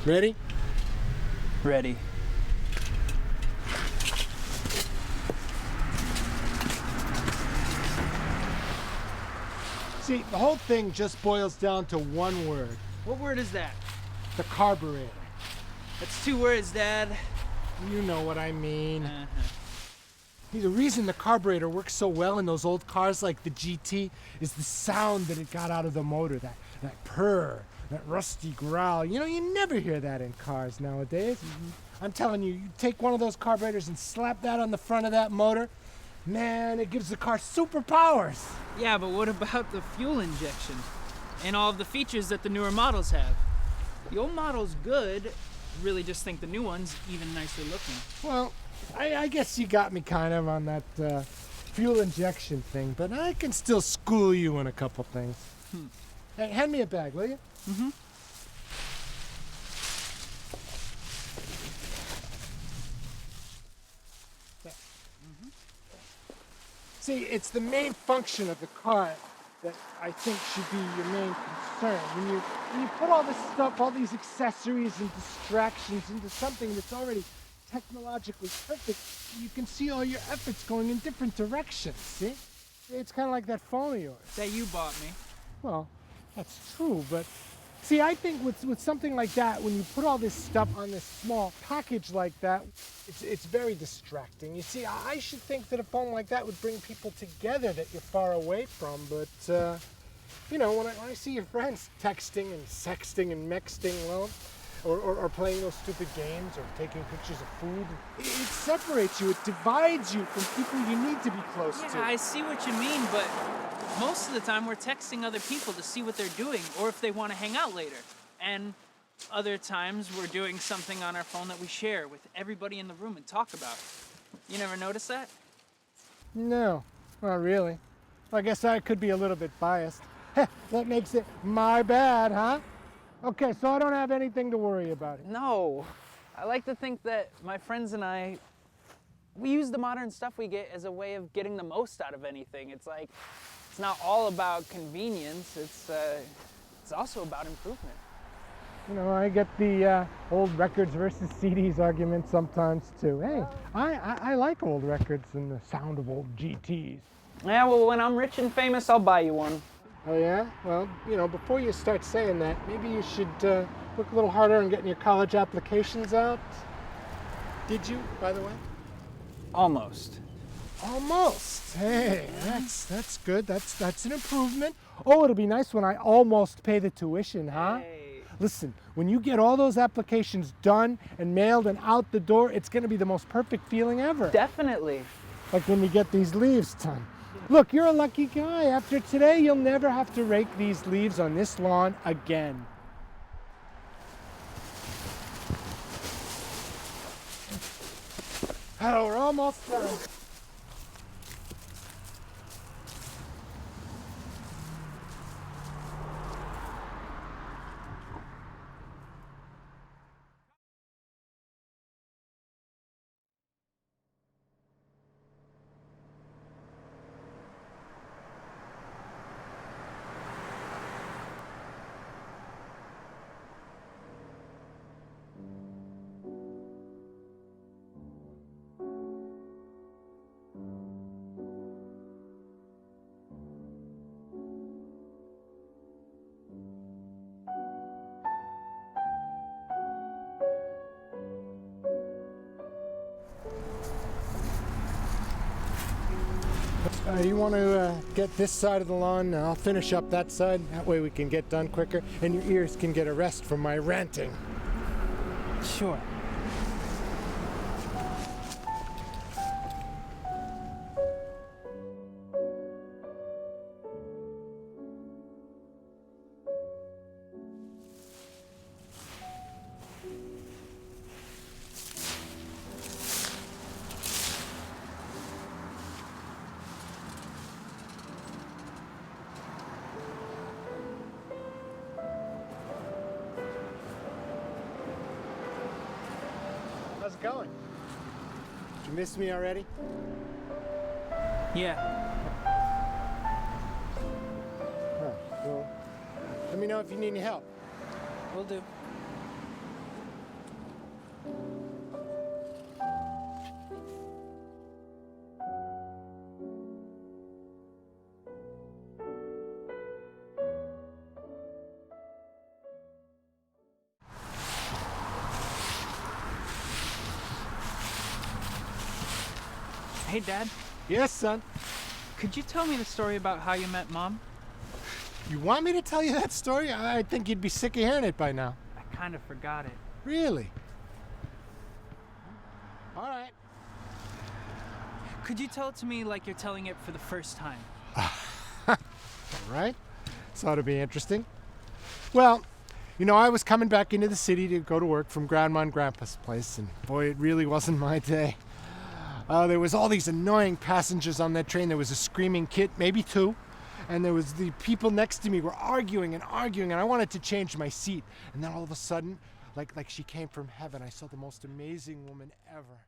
Ready? Ready. See, the whole thing just boils down to one word. What word is that? The carburetor. That's 2 words, Dad. You know what I mean. Uh-huh. See, the reason the carburetor works so well in those old cars like the GT is the sound that it got out of the motor, that purr, that rusty growl. You know, you never hear that in cars nowadays. I'm telling you, you take one of those carburetors and slap that on the front of that motor, man, it gives the car superpowers. Yeah, but what about the fuel injection and all of the features that the newer models have? The old model's good, really just think the new one's even nicer looking. Well, I guess you got me kind of on that fuel injection thing, but I can still school you on a couple things. Hey, hand me a bag, will you? Mm-hmm. See, it's the main function of the car that I think should be your main concern. When you put all this stuff, all these accessories and distractions into something that's already technologically perfect, you can see all your efforts going in different directions, see? It's kind of like that phone of yours. That you bought me. Well, that's true, but see, I think with something like that, when you put all this stuff on this small package like that, it's very distracting. You see, I should think that a phone like that would bring people together that you're far away from, but, you know, when I see your friends texting and sexting and mexting, well, or playing those stupid games or taking pictures of food, it separates you, it divides you from people you need to be close to. Yeah, I see what you mean, but most of the time we're texting other people to see what they're doing or if they want to hang out later. And other times we're doing something on our phone that we share with everybody in the room and talk about. You never notice that? No, not really. I guess I could be a little bit biased. That makes it my bad, huh? Okay, so I don't have anything to worry about. No. I like to think that my friends and I, we use the modern stuff we get as a way of getting the most out of anything. It's like, it's not all about convenience, it's also about improvement. You know, I get the old records versus CDs argument sometimes too. Hey, I like old records and the sound of old GTs. Yeah, well, when I'm rich and famous, I'll buy you one. Oh yeah? Well, you know, before you start saying that, maybe you should work a little harder on getting your college applications out. Did you, by the way? Almost. Almost. Hey, that's good. That's an improvement. Oh, it'll be nice when I almost pay the tuition, huh? Hey. Listen, when you get all those applications done and mailed and out the door, it's going to be the most perfect feeling ever. Definitely. Like when we get these leaves done. Look, you're a lucky guy. After today, you'll never have to rake these leaves on this lawn again. Oh, we're almost done. You want to get this side of the lawn? I'll finish up that side. That way we can get done quicker and your ears can get a rest from my ranting. Sure. How's it going? Did you miss me already? Yeah. Huh, well, let me know if you need any help. Will do. Hey, Dad, Yes, son. could you tell me the story about how you met Mom? You want me to tell you that story? I think you'd be sick of hearing it by now. I kind of forgot it. Really? All right. Could you tell it to me like you're telling it for the first time? All right. So it'll be interesting. Well, I was coming back into the city to go to work from Grandma and Grandpa's place, and boy, it really wasn't my day. There was all these annoying passengers on that train. There was a screaming kid, maybe two, and there was the people next to me were arguing, and I wanted to change my seat. And then all of a sudden, like she came from heaven, I saw the most amazing woman ever.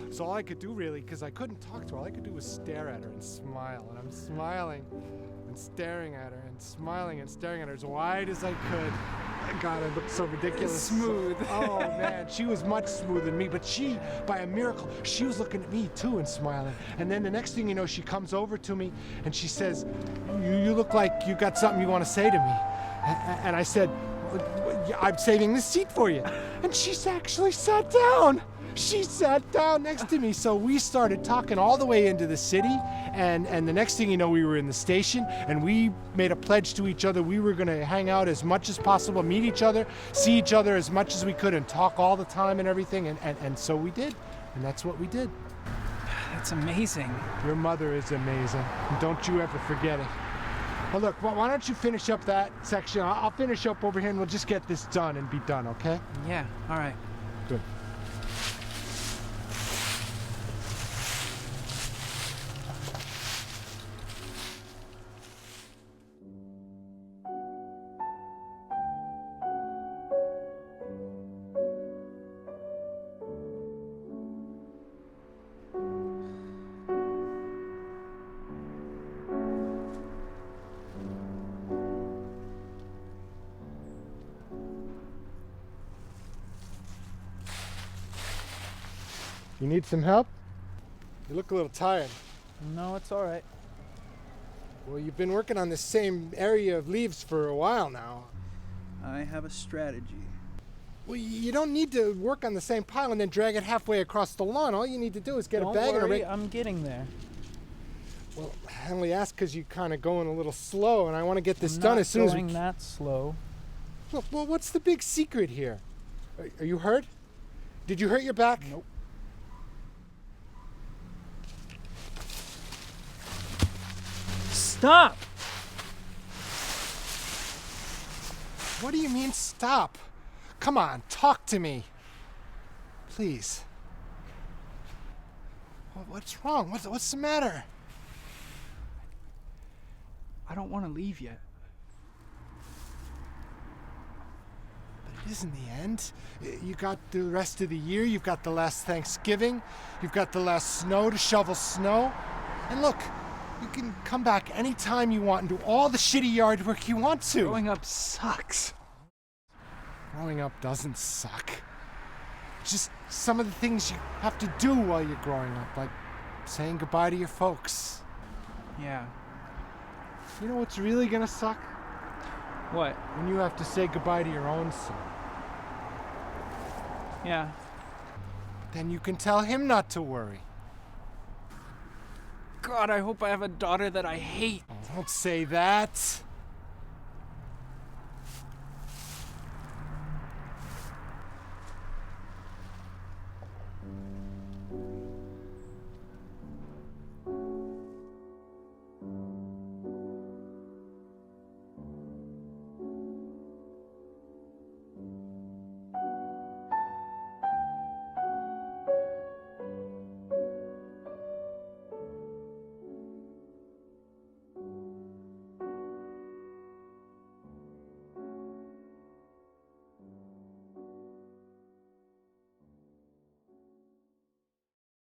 So all I could do really, because I couldn't talk to her, all I could do was stare at her and smile. And I'm smiling and staring at her and smiling and staring at her as wide as I could. God, I looked so ridiculous. Smooth. Oh man, she was much smoother than me, but she, by a miracle, she was looking at me too and smiling. And then the next thing you know, she comes over to me and she says, you look like you got something you want to say to me. And I said, I'm saving this seat for you. And she's actually sat down. She sat down next to me. So we started talking all the way into the city, and the next thing you know, we were in the station, and we made a pledge to each other. We were going to hang out as much as possible, meet each other, see each other as much as we could, and talk all the time and everything. And so we did, and that's what we did. That's amazing. Your mother is amazing. And don't you ever forget it. Well, look, why don't you finish up that section? I'll finish up over here, and we'll just get this done and be done, okay? Yeah, all right. Good. You need some help? You look a little tired. No, it's all right. Well, you've been working on this same area of leaves for a while now. I have a strategy. Well, you don't need to work on the same pile and then drag it halfway across the lawn. All you need to do is get Don't a bag and a worry, rake. I'm getting there. Well, I only ask because you're kind of going a little slow, and I want to get this I'm done not as soon as we going that slow. Look, well, what's the big secret here? Are you hurt? Did you hurt your back? Nope. Stop! What do you mean, stop? Come on, talk to me. Please. What's wrong? What's the matter? I don't want to leave yet. But it isn't the end. You got the rest of the year. You've got the last Thanksgiving. You've got the last snow to shovel snow. And look, you can come back anytime you want and do all the shitty yard work you want to. Growing up sucks. Growing up doesn't suck. Just some of the things you have to do while you're growing up, like saying goodbye to your folks. Yeah. You know what's really gonna suck? What? When you have to say goodbye to your own son. Yeah. Then you can tell him not to worry. God, I hope I have a daughter that I hate. Oh, don't say that.